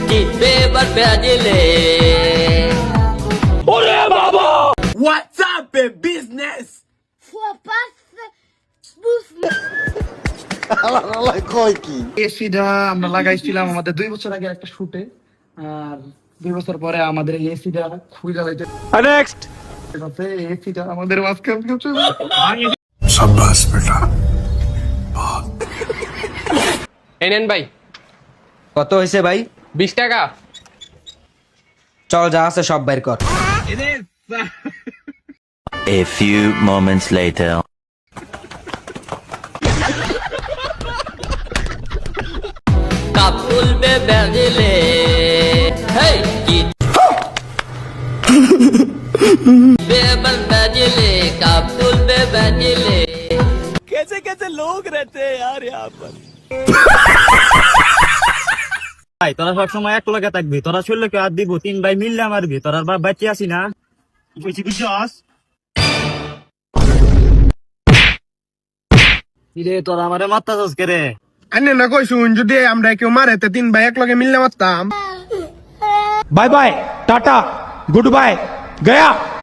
জিতবে এবার ব্রাজিলে। What's up in business? এসিটা আমরা লাগাইছিলাম আমাদের 2 বছর আগে একটা শুটে, আর 2 বছর পরে আমাদের এই এসিটা খুলে লাগাইতে Next. এসিটা আমাদের মাঝখান शाबाश बेटा। এই নেন ভাই কত হয়েছে ভাই? 20 টাকা। চল যা আছে সব বাইর কর। A few moments later. Cup তুলবে ব্রাজিলে। হেই জিতবে এবার ব্রাজিলে, কাপ তুলবে ব্রাজিলে। कैसे कैसे लोग रहते हैं यार यहाँ पर। ভাই তোরা সব সময় এক লগে থাকবি, তোরা শরীরকে হাত দিব, 3 ভাই মিললে মারবি, তোরা বাপ বাচ্চা আসি না বুঝছি বুঝছস? কিরে তোরা আমারে মারতাছস কে রে? আনে না কই শুন, যদি আমরা কেউ মারে তে 3 ভাই এক লগে মিললে মারতাম। Bye bye tata goodbye गया।